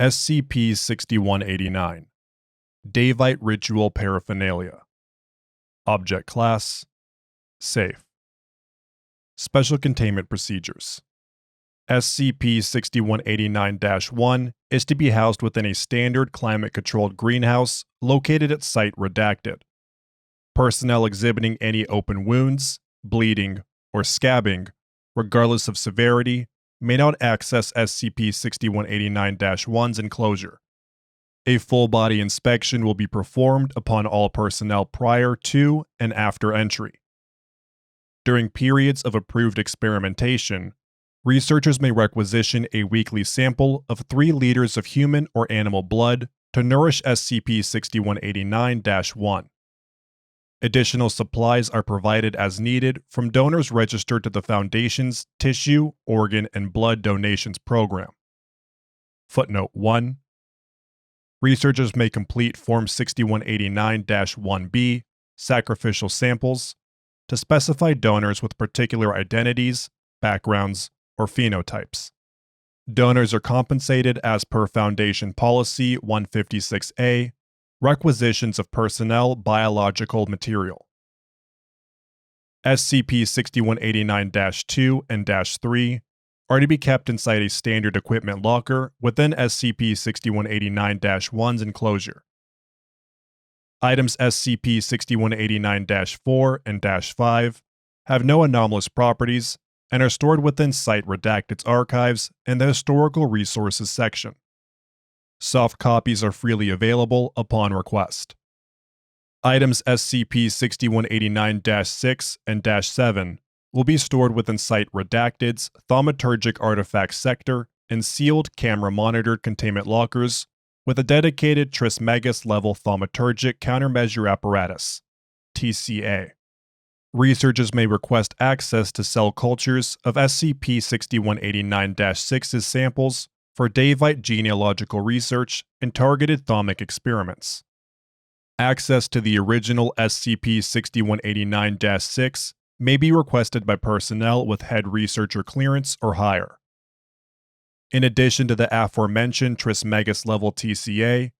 SCP-6189 Daevite Ritual Paraphernalia. Object Class Safe. Special Containment Procedures. SCP-6189-1 is to be housed within a standard climate-controlled greenhouse located at Site Redacted. Personnel exhibiting any open wounds, bleeding, or scabbing, regardless of severity, may not access SCP-6189-1's enclosure. A full-body inspection will be performed upon all personnel prior to and after entry. During periods of approved experimentation, researchers may requisition a weekly sample of 3 liters of human or animal blood to nourish SCP-6189-1. Additional supplies are provided as needed from donors registered to the Foundation's Tissue, Organ, and Blood Donations Program. Footnote 1. Researchers may complete Form 6189-1B, sacrificial samples, to specify donors with particular identities, backgrounds, or phenotypes. Donors are compensated as per Foundation Policy 156A, Requisitions of Personnel Biological Material. SCP-6189-2 and -3 are to be kept inside a standard equipment locker within SCP-6189-1's enclosure. Items SCP-6189-4 and -5 have no anomalous properties and are stored within Site Redacted's archives in the Historical Resources section. Soft copies are freely available upon request. Items SCP-6189-6 and -7 will be stored within Site Redacted's Thaumaturgic Artifacts sector in sealed camera-monitored containment lockers with a dedicated Trismegistus-level Thaumaturgic Countermeasure Apparatus, TCA. Researchers may request access to cell cultures of SCP-6189-6's samples for Daevite genealogical research and targeted thaumic experiments. Access to the original SCP-6189-6 may be requested by personnel with head researcher clearance or higher. In addition to the aforementioned Trismegistus-level TCA,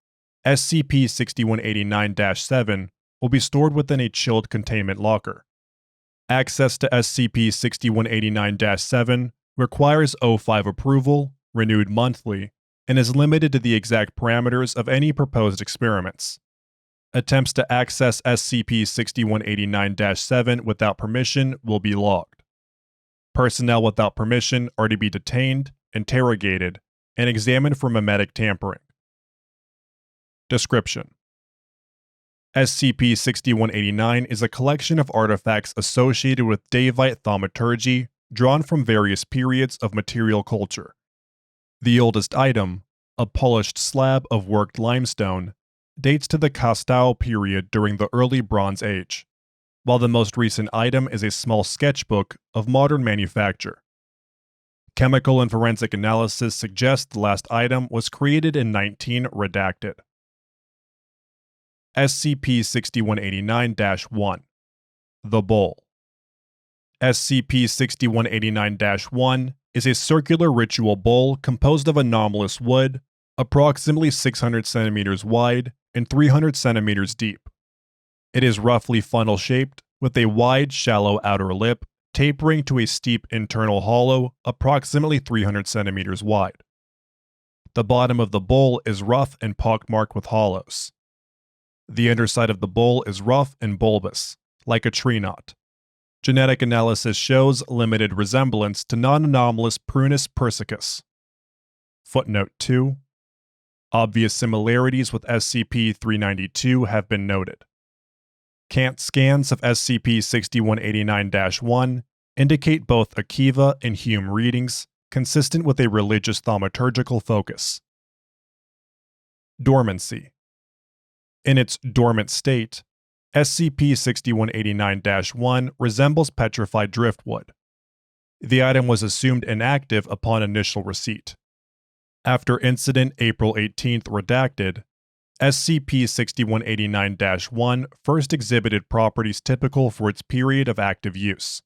SCP-6189-7 will be stored within a chilled containment locker. Access to SCP-6189-7 requires O5 approval, renewed monthly, and is limited to the exact parameters of any proposed experiments. Attempts to access SCP-6189-7 without permission will be logged. Personnel without permission are to be detained, interrogated, and examined for memetic tampering. Description: SCP-6189 is a collection of artifacts associated with Daevite thaumaturgy drawn from various periods of material culture. The oldest item, a polished slab of worked limestone, dates to the Textile period during the early Bronze Age, while the most recent item is a small sketchbook of modern manufacture. Chemical and forensic analysis suggests the last item was created in 19 Redacted. SCP-6189-1 The Bowl. SCP-6189-1 is a circular ritual bowl composed of anomalous wood, approximately 600 centimeters wide and 300 centimeters deep. It is roughly funnel-shaped, with a wide, shallow outer lip tapering to a steep internal hollow approximately 300 centimeters wide. The bottom of the bowl is rough and pockmarked with hollows. The underside of the bowl is rough and bulbous, like a tree knot. Genetic analysis shows limited resemblance to non-anomalous Prunus persicus. Footnote 2. Obvious similarities with SCP-392 have been noted. CANT scans of SCP-6189-1 indicate both Akiva and Hume readings consistent with a religious thaumaturgical focus. Dormancy. In its dormant state, SCP-6189-1 resembles petrified driftwood. The item was assumed inactive upon initial receipt. After Incident April 18th Redacted, SCP-6189-1 first exhibited properties typical for its period of active use.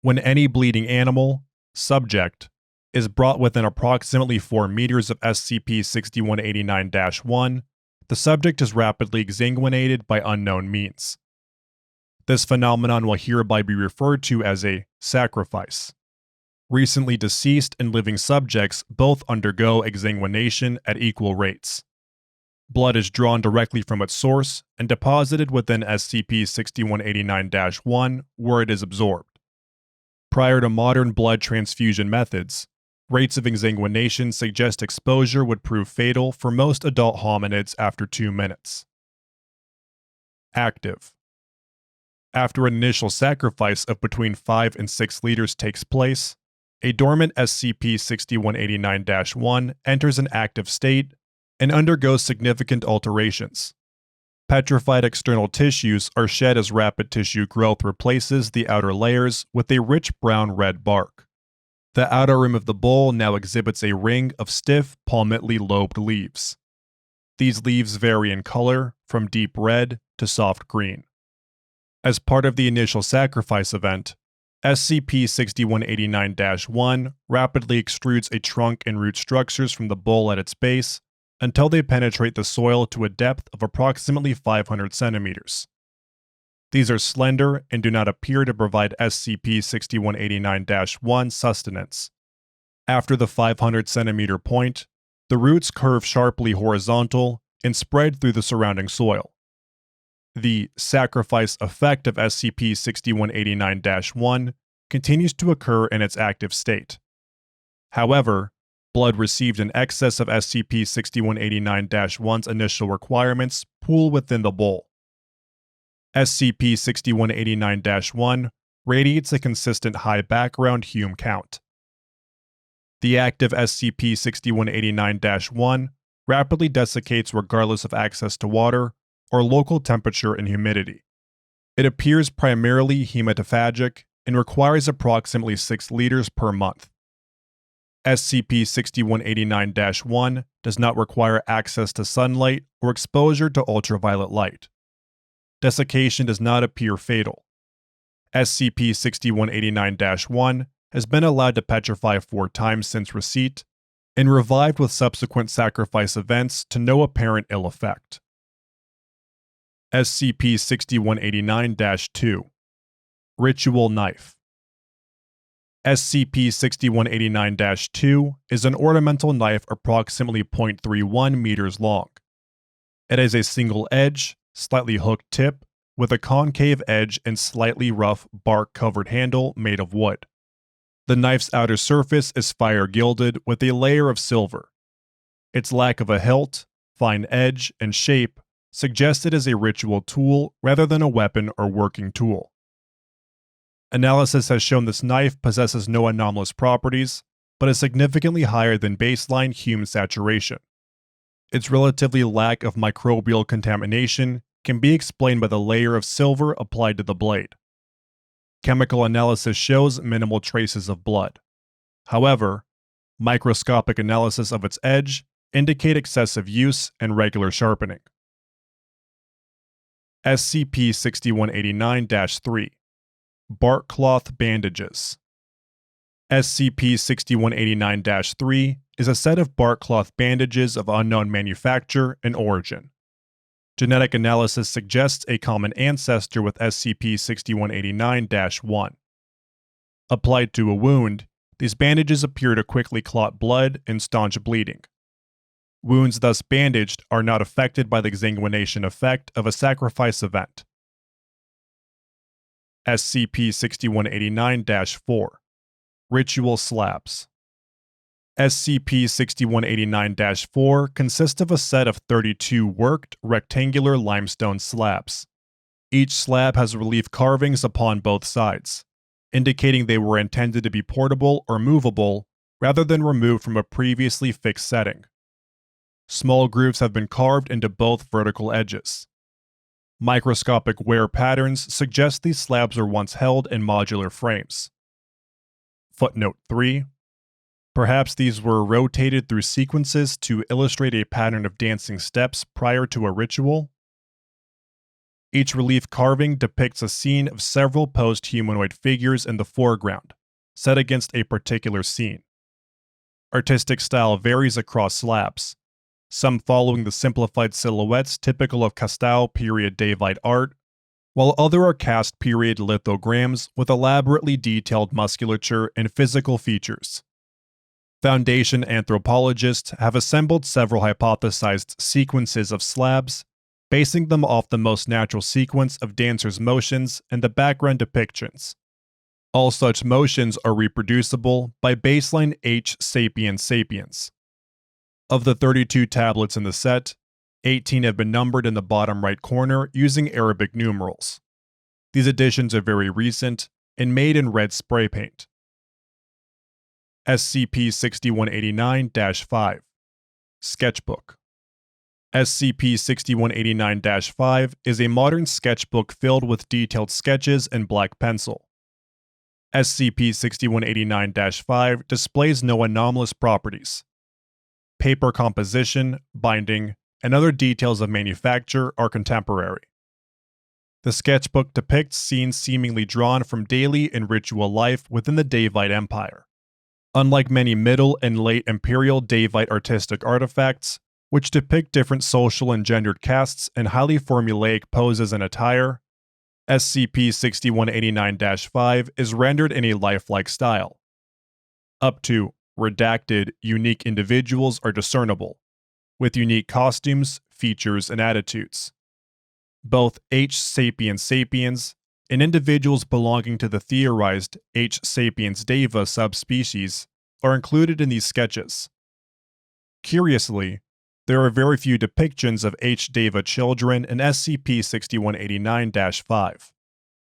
When any bleeding animal, subject, is brought within approximately 4 meters of SCP-6189-1, the subject is rapidly exsanguinated by unknown means. This phenomenon will hereby be referred to as a sacrifice. Recently deceased and living subjects both undergo exsanguination at equal rates. Blood is drawn directly from its source and deposited within SCP-6189-1 where it is absorbed. Prior to modern blood transfusion methods, rates of exsanguination suggest exposure would prove fatal for most adult hominids after 2 minutes. Active. After an initial sacrifice of between 5 and 6 liters takes place, a dormant SCP-6189-1 enters an active state and undergoes significant alterations. Petrified external tissues are shed as rapid tissue growth replaces the outer layers with a rich brown-red bark. The outer rim of the bowl now exhibits a ring of stiff, palmately lobed leaves. These leaves vary in color from deep red to soft green. As part of the initial sacrifice event, SCP-6189-1 rapidly extrudes a trunk and root structures from the bowl at its base until they penetrate the soil to a depth of approximately 500 centimeters. These are slender and do not appear to provide SCP-6189-1 sustenance. After the 500 centimeter point, the roots curve sharply horizontal and spread through the surrounding soil. The sacrifice effect of SCP-6189-1 continues to occur in its active state. However, blood received in excess of SCP-6189-1's initial requirements pool within the bowl. SCP-6189-1 radiates a consistent high background Hume count. The active SCP-6189-1 rapidly desiccates regardless of access to water or local temperature and humidity. It appears primarily hematophagic and requires approximately 6 liters per month. SCP-6189-1 does not require access to sunlight or exposure to ultraviolet light. Desiccation does not appear fatal. SCP-6189-1 has been allowed to petrify 4 times since receipt and revived with subsequent sacrifice events to no apparent ill effect. SCP-6189-2 Ritual Knife. SCP-6189-2 is an ornamental knife approximately 0.31 meters long. It has a single-edge, slightly hooked tip with a concave edge and slightly rough bark-covered handle made of wood. The knife's outer surface is fire-gilded with a layer of silver. Its lack of a hilt, fine edge, and shape suggests it as a ritual tool rather than a weapon or working tool. Analysis has shown this knife possesses no anomalous properties, but is significantly higher than baseline Hume saturation. Its relatively lack of microbial contamination can be explained by the layer of silver applied to the blade. Chemical analysis shows minimal traces of blood. However, microscopic analysis of its edge indicate excessive use and regular sharpening. SCP-6189-3 Bark Cloth Bandages. SCP-6189-3 is a set of bark cloth bandages of unknown manufacture and origin. Genetic analysis suggests a common ancestor with SCP-6189-1. Applied to a wound, these bandages appear to quickly clot blood and staunch bleeding. Wounds thus bandaged are not affected by the exsanguination effect of a sacrifice event. SCP-6189-4 Ritual Slabs. SCP-6189-4 consists of a set of 32 worked, rectangular limestone slabs. Each slab has relief carvings upon both sides, indicating they were intended to be portable or movable rather than removed from a previously fixed setting. Small grooves have been carved into both vertical edges. Microscopic wear patterns suggest these slabs were once held in modular frames. Footnote 3. Perhaps these were rotated through sequences to illustrate a pattern of dancing steps prior to a ritual. Each relief carving depicts a scene of several post-humanoid figures in the foreground, set against a particular scene. Artistic style varies across slabs, some following the simplified silhouettes typical of Castile period Daevite art, while other are cast period lithograms with elaborately detailed musculature and physical features. Foundation anthropologists have assembled several hypothesized sequences of slabs, basing them off the most natural sequence of dancers' motions and the background depictions. All such motions are reproducible by baseline H. sapiens sapiens. Of the 32 tablets in the set, 18 have been numbered in the bottom right corner using Arabic numerals. These additions are very recent and made in red spray paint. SCP-6189-5 Sketchbook. SCP-6189-5 is a modern sketchbook filled with detailed sketches and black pencil. SCP-6189-5 displays no anomalous properties. Paper composition, binding, and other details of manufacture are contemporary. The sketchbook depicts scenes seemingly drawn from daily and ritual life within the Daevite Empire. Unlike many Middle and Late Imperial Daevite artistic artifacts, which depict different social and gendered castes and highly formulaic poses and attire, SCP-6189-5 is rendered in a lifelike style. Up to redacted, unique individuals are discernible, with unique costumes, features, and attitudes. Both H. sapiens sapiens and individuals belonging to the theorized H. sapiens deva subspecies are included in these sketches. Curiously, there are very few depictions of H. deva children in SCP-6189-5.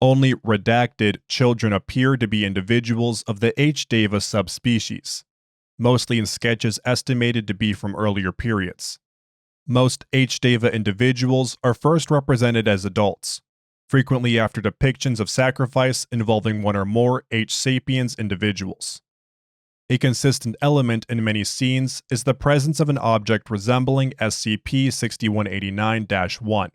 Only redacted children appear to be individuals of the H. deva subspecies, mostly in sketches estimated to be from earlier periods. Most H. deva individuals are first represented as adults, frequently after depictions of sacrifice involving one or more H. sapiens individuals. A consistent element in many scenes is the presence of an object resembling SCP-6189-1.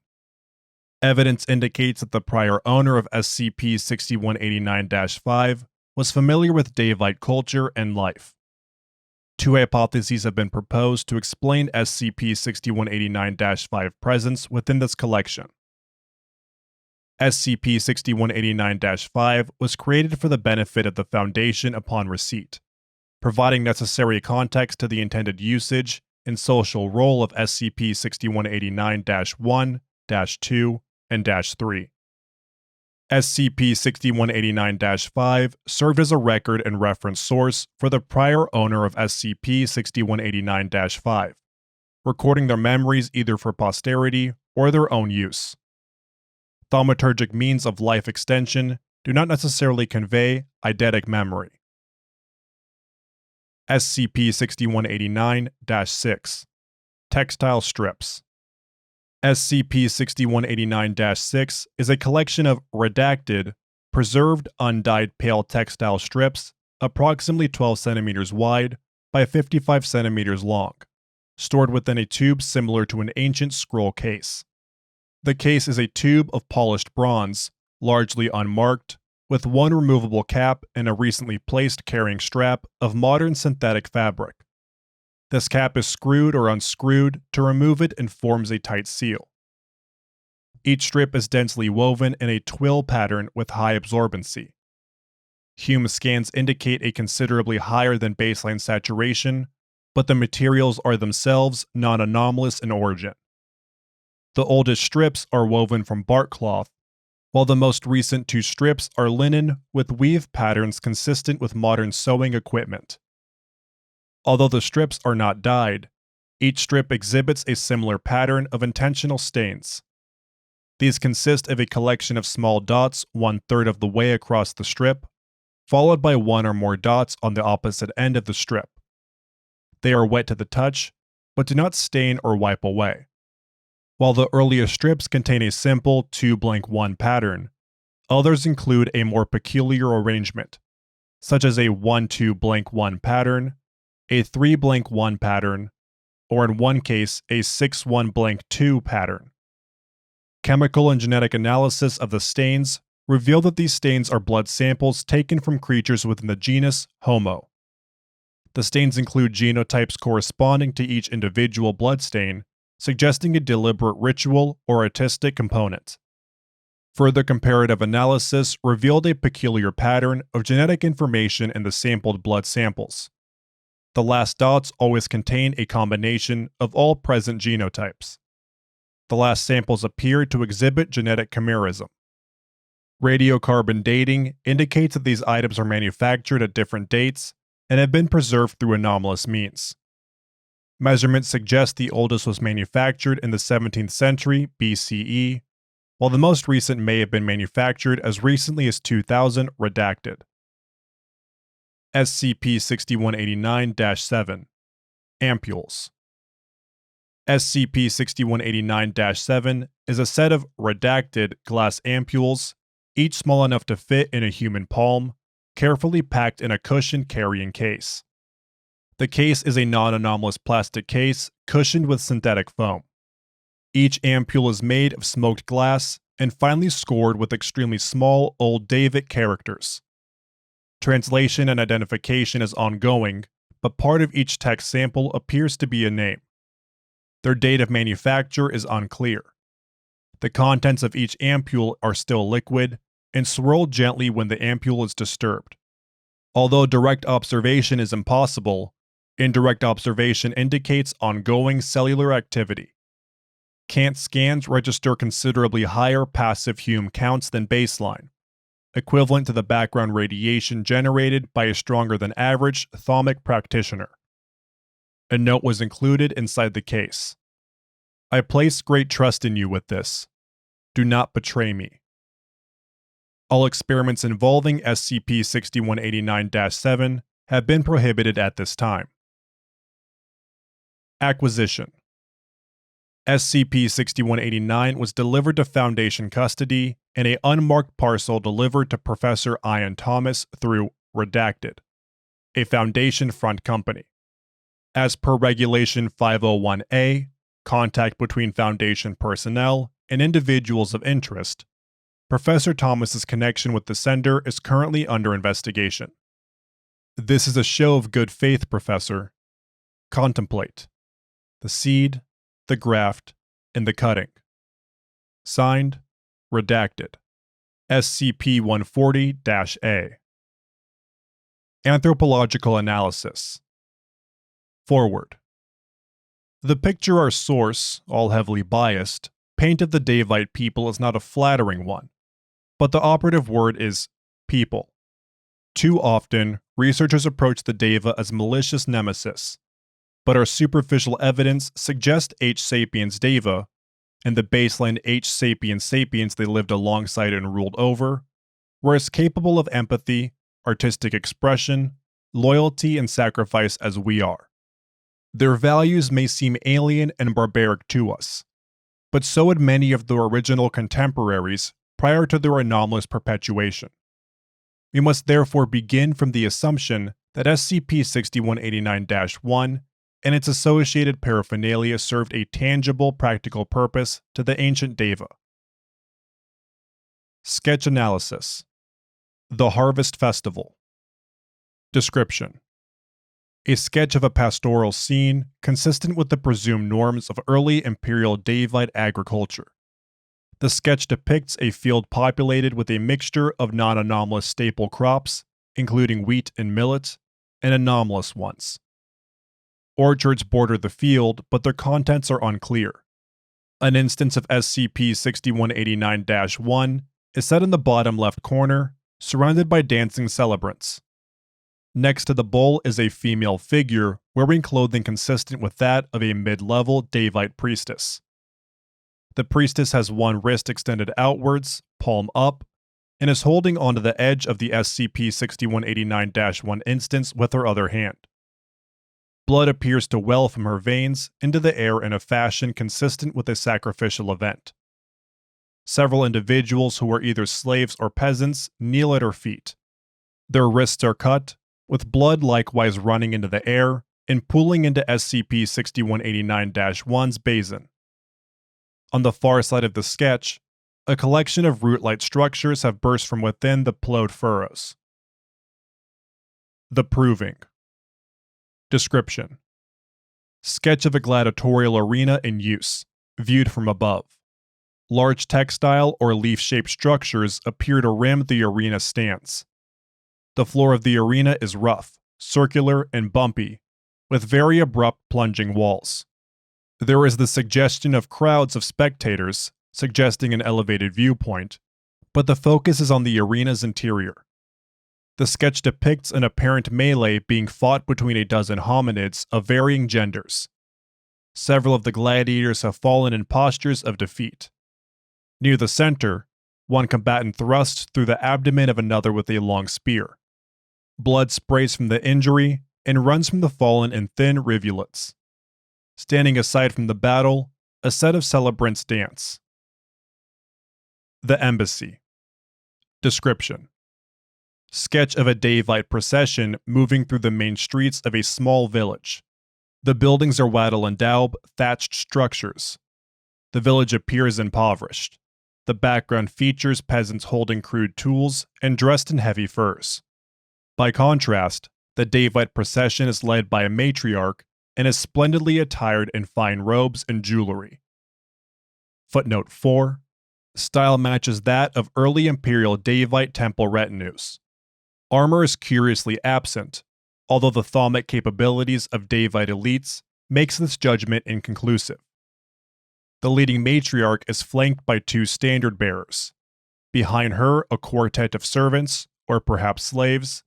Evidence indicates that the prior owner of SCP-6189-5 was familiar with Daevite culture and life. Two hypotheses have been proposed to explain SCP-6189-5 presence within this collection. SCP-6189-5 was created for the benefit of the Foundation upon receipt, providing necessary context to the intended usage and social role of SCP-6189-1, -2, and -3. SCP-6189-5 served as a record and reference source for the prior owner of SCP-6189-5, recording their memories either for posterity or their own use. Thaumaturgic means of life extension do not necessarily convey eidetic memory. SCP-6189-6 Textile Strips. SCP-6189-6 is a collection of redacted, preserved undyed pale textile strips approximately 12 cm wide by 55 cm long, stored within a tube similar to an ancient scroll case. The case is a tube of polished bronze, largely unmarked, with one removable cap and a recently placed carrying strap of modern synthetic fabric. This cap is screwed or unscrewed to remove it and forms a tight seal. Each strip is densely woven in a twill pattern with high absorbency. Hume scans indicate a considerably higher than baseline saturation, but the materials are themselves non-anomalous in origin. The oldest strips are woven from bark cloth, while the most recent two strips are linen with weave patterns consistent with modern sewing equipment. Although the strips are not dyed, each strip exhibits a similar pattern of intentional stains. These consist of a collection of small dots 1/3 of the way across the strip, followed by one or more dots on the opposite end of the strip. They are wet to the touch, but do not stain or wipe away. While the earlier strips contain a simple 2-1 pattern, others include a more peculiar arrangement, such as a 1-2-1 pattern, a 3-1 pattern, or in one case, a 6-1-2 pattern. Chemical and genetic analysis of the stains reveal that these stains are blood samples taken from creatures within the genus Homo. The stains include genotypes corresponding to each individual bloodstain, suggesting a deliberate ritual or artistic component. Further comparative analysis revealed a peculiar pattern of genetic information in the sampled blood samples. The last dots always contain a combination of all present genotypes. The last samples appear to exhibit genetic chimerism. Radiocarbon dating indicates that these items are manufactured at different dates and have been preserved through anomalous means. Measurements suggest the oldest was manufactured in the 17th century BCE, while the most recent may have been manufactured as recently as 2000 redacted. SCP-6189-7 Ampules. SCP-6189-7 is a set of redacted glass ampules, each small enough to fit in a human palm, carefully packed in a cushioned carrying case. The case is a non-anomalous plastic case cushioned with synthetic foam. Each ampule is made of smoked glass and finely scored with extremely small Old Daevite characters. Translation and identification is ongoing, but part of each text sample appears to be a name. Their date of manufacture is unclear. The contents of each ampule are still liquid and swirl gently when the ampule is disturbed. Although direct observation is impossible, indirect observation indicates ongoing cellular activity. CANT scans register considerably higher passive Hume counts than baseline, equivalent to the background radiation generated by a stronger than average thalamic practitioner. A note was included inside the case. I place great trust in you with this. Do not betray me. All experiments involving SCP-6189-7 have been prohibited at this time. Acquisition. SCP-6189 was delivered to Foundation custody in an unmarked parcel delivered to Professor Ian Thomas through Redacted, a Foundation front company. As per Regulation 501A, contact between Foundation personnel and individuals of interest, Professor Thomas's connection with the sender is currently under investigation. This is a show of good faith, Professor. Contemplate. The seed, the graft, and the cutting. Signed, Redacted. SCP-140-A. Anthropological Analysis. Forward. The picture our source, all heavily biased, painted the Daevite people is not a flattering one, but the operative word is people. Too often, researchers approach the Deva as malicious nemesis, but our superficial evidence suggests H. sapiens Deva, and the baseline H. sapiens sapiens they lived alongside and ruled over, were as capable of empathy, artistic expression, loyalty, and sacrifice as we are. Their values may seem alien and barbaric to us, but so had many of their original contemporaries prior to their anomalous perpetuation. We must therefore begin from the assumption that SCP-6189-1 and its associated paraphernalia served a tangible practical purpose to the ancient Deva. Sketch Analysis. The Harvest Festival. Description. A sketch of a pastoral scene consistent with the presumed norms of early imperial Daevite agriculture. The sketch depicts a field populated with a mixture of non-anomalous staple crops, including wheat and millet, and anomalous ones. Orchards border the field, but their contents are unclear. An instance of SCP-6189-1 is set in the bottom left corner, surrounded by dancing celebrants. Next to the bowl is a female figure wearing clothing consistent with that of a mid-level Daevite priestess. The priestess has one wrist extended outwards, palm up, and is holding onto the edge of the SCP-6189-1 instance with her other hand. Blood appears to well from her veins into the air in a fashion consistent with a sacrificial event. Several individuals who are either slaves or peasants kneel at her feet. Their wrists are cut, with blood likewise running into the air and pooling into SCP-6189-1's basin. On the far side of the sketch, a collection of root-like structures have burst from within the plowed furrows. The Proving. Description: sketch of a gladiatorial arena in use, viewed from above. Large textile or leaf-shaped structures appear to rim the arena stands. The floor of the arena is rough, circular, and bumpy, with very abrupt plunging walls. There is the suggestion of crowds of spectators, suggesting an elevated viewpoint, but the focus is on the arena's interior. The sketch depicts an apparent melee being fought between a dozen hominids of varying genders. Several of the gladiators have fallen in postures of defeat. Near the center, one combatant thrusts through the abdomen of another with a long spear. Blood sprays from the injury and runs from the fallen in thin rivulets. Standing aside from the battle, a set of celebrants dance. The Embassy. Description: sketch of a Daevite procession moving through the main streets of a small village. The buildings are wattle and daub, thatched structures. The village appears impoverished. The background features peasants holding crude tools and dressed in heavy furs. By contrast, the Daevite procession is led by a matriarch and is splendidly attired in fine robes and jewelry. Footnote 4. Style matches that of early imperial Daevite temple retinues. Armor is curiously absent, although the thaumic capabilities of Daevite elites makes this judgment inconclusive. The leading matriarch is flanked by two standard bearers. Behind her, a quartet of servants, or perhaps slaves,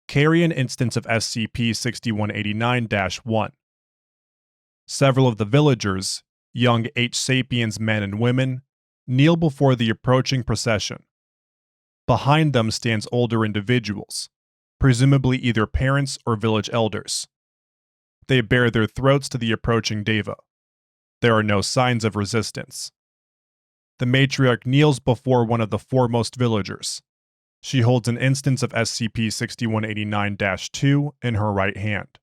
carry an instance of SCP-6189-1. Several of the villagers, young H-Sapiens men and women, kneel before the approaching procession. Behind them stands older individuals, presumably either parents or village elders. They bare their throats to the approaching Deva. There are no signs of resistance. The matriarch kneels before one of the foremost villagers. She holds an instance of SCP-6189-2 in her right hand.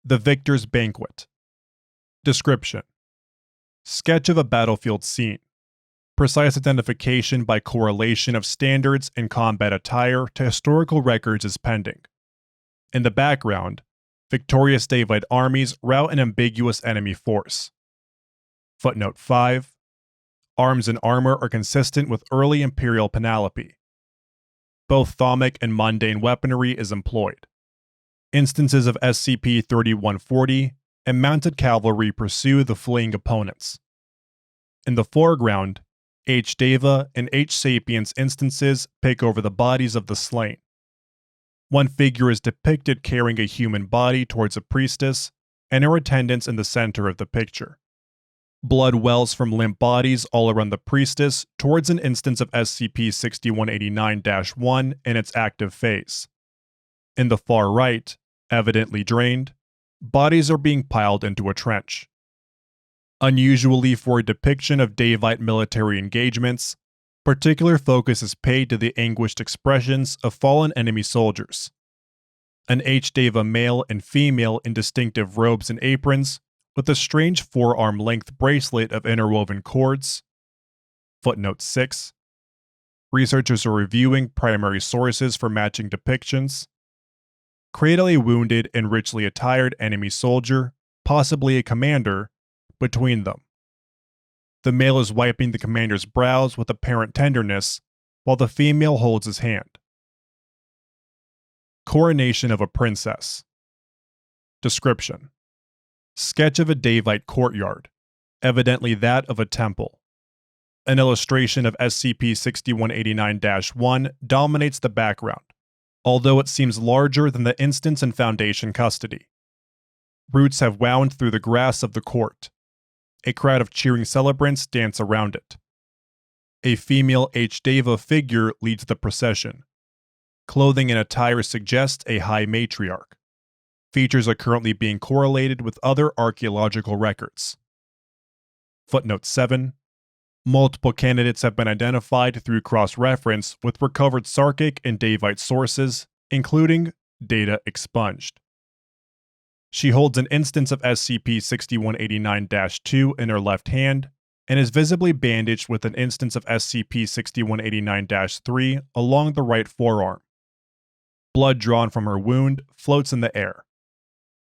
The Victor's Banquet. Description: sketch of a battlefield scene. Precise identification by correlation of standards and combat attire to historical records is pending. In the background, victorious Daevite armies rout an ambiguous enemy force. Footnote 5. Arms and armor are consistent with early imperial panoply. Both thaumic and mundane weaponry is employed. Instances of SCP-3140 and mounted cavalry pursue the fleeing opponents. In the foreground, H-Deva and H-Sapiens instances pick over the bodies of the slain. One figure is depicted carrying a human body towards a priestess and her attendants in the center of the picture. Blood wells from limp bodies all around the priestess towards an instance of SCP-6189-1 in its active phase. In the far right, evidently drained, bodies are being piled into a trench. Unusually for a depiction of Daevite military engagements, particular focus is paid to the anguished expressions of fallen enemy soldiers. An H-Deva male and female in distinctive robes and aprons, with a strange forearm-length bracelet of interwoven cords. Footnote 6. Researchers are reviewing primary sources for matching depictions. Cradle a wounded and richly attired enemy soldier, possibly a commander, between them. The male is wiping the commander's brows with apparent tenderness, while the female holds his hand. Coronation of a princess. Description: sketch of a Daevite courtyard, evidently that of a temple. An illustration of SCP-6189-1 dominates the background, although it seems larger than the instance in Foundation custody. Roots have wound through the grass of the court. A crowd of cheering celebrants dance around it. A female H-Deva figure leads the procession. Clothing and attire suggest a high matriarch. Features are currently being correlated with other archaeological records. Footnote 7. Multiple candidates have been identified through cross-reference with recovered Sarkic and Daevite sources, including data expunged. She holds an instance of SCP-6189-2 in her left hand and is visibly bandaged with an instance of SCP-6189-3 along the right forearm. Blood drawn from her wound floats in the air.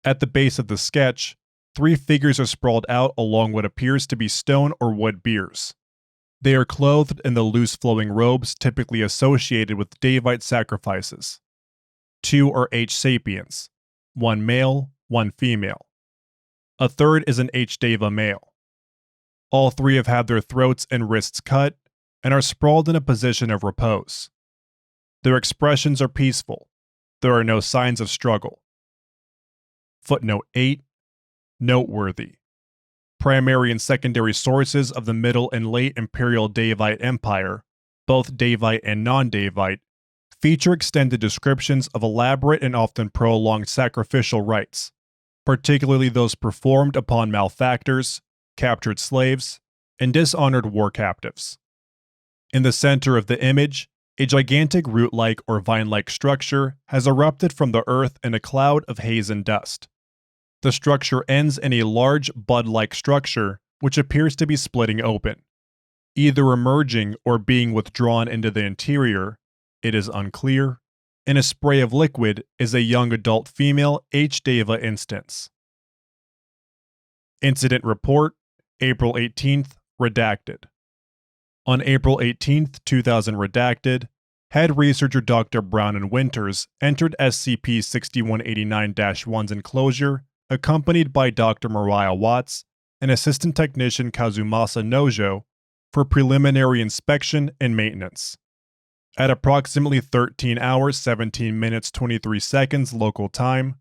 At the base of the sketch, 3 figures are sprawled out along what appears to be stone or wood biers. They are clothed in the loose flowing robes typically associated with Daevite sacrifices. 2 are H. sapiens, 1 male, 1 female. A third is an H. Deva male. All 3 have had their throats and wrists cut and are sprawled in a position of repose. Their expressions are peaceful. There are no signs of struggle. Footnote 8. Noteworthy. Primary and secondary sources of the Middle and Late Imperial Daevite Empire, both Daevite and non-Daevite, feature extended descriptions of elaborate and often prolonged sacrificial rites, particularly those performed upon malefactors, captured slaves, and dishonored war captives. In the center of the image, a gigantic root-like or vine-like structure has erupted from the earth in a cloud of haze and dust. The structure ends in a large bud-like structure which appears to be splitting open. Either emerging or being withdrawn into the interior, it is unclear, in a spray of liquid is a young adult female H. Deva instance. Incident Report, April 18th, redacted. On April 18th, 2000 redacted, head researcher Dr. Brown and Winters entered SCP-6189-1's enclosure accompanied by Dr. Mariah Watts and Assistant Technician Kazumasa Nojo for preliminary inspection and maintenance. At approximately 13 hours 17 minutes 23 seconds local time,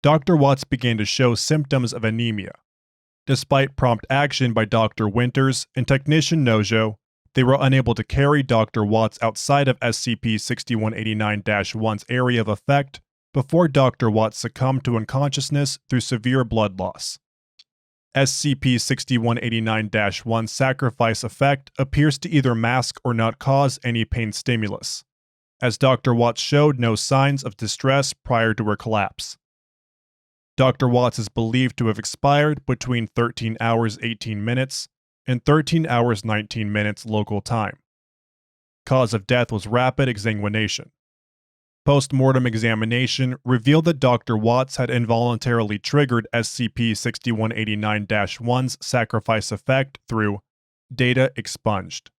Dr. Watts began to show symptoms of anemia. Despite prompt action by Dr. Winters and Technician Nojo, they were unable to carry Dr. Watts outside of SCP-6189-1's area of effect before Dr. Watts succumbed to unconsciousness through severe blood loss. SCP-6189-1's sacrifice effect appears to either mask or not cause any pain stimulus, as Dr. Watts showed no signs of distress prior to her collapse. Dr. Watts is believed to have expired between 13 hours 18 minutes and 13 hours 19 minutes local time. Cause of death was rapid exsanguination. Post-mortem examination revealed that Dr. Watts had involuntarily triggered SCP-6189-1's sacrifice effect through data expunged.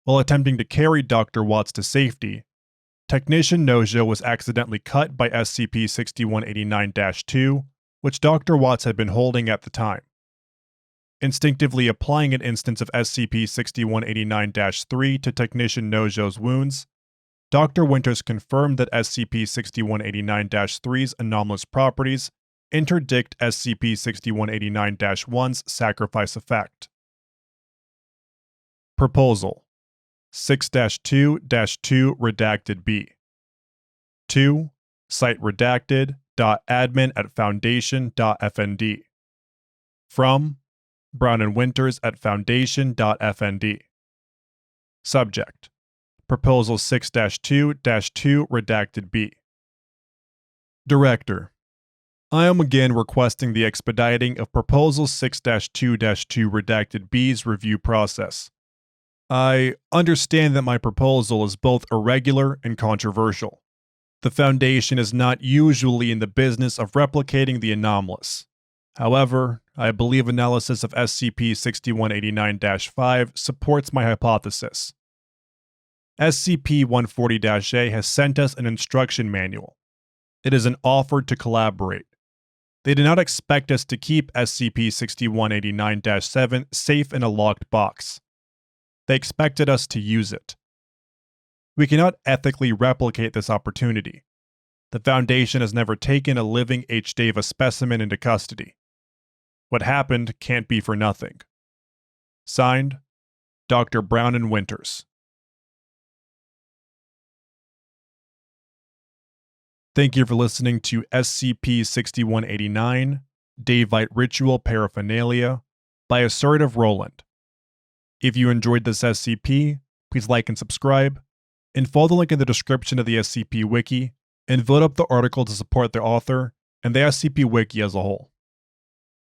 While attempting to carry Dr. Watts to safety, Technician Nojo was accidentally cut by SCP-6189-2, which Dr. Watts had been holding at the time. Instinctively applying an instance of SCP-6189-3 to Technician Nojo's wounds, Dr. Winters confirmed that SCP-6189-3's anomalous properties interdict SCP-6189-1's sacrifice effect. Proposal 6-2-2 redacted B. 2. Site redacted.admin@foundation.fnd. From Brown and Winters at foundation.fnd. Subject: Proposal 6-2-2 redacted B. Director: I am again requesting the expediting of Proposal 6-2-2 redacted B's review process. I understand that my proposal is both irregular and controversial. The Foundation is not usually in the business of replicating the anomalous. However, I believe analysis of SCP-6189-5 supports my hypothesis. SCP-140-A has sent us an instruction manual. It is an offer to collaborate. They did not expect us to keep SCP-6189-7 safe in a locked box. They expected us to use it. We cannot ethically replicate this opportunity. The Foundation has never taken a living H. Deva specimen into custody. What happened can't be for nothing. Signed, Dr. Brown and Winters. Thank you for listening to SCP-6189, Daevite Ritual Paraphernalia, by Assertive Roland. If you enjoyed this SCP, please like and subscribe, and follow the link in the description of the SCP Wiki, and vote up the article to support the author and the SCP Wiki as a whole.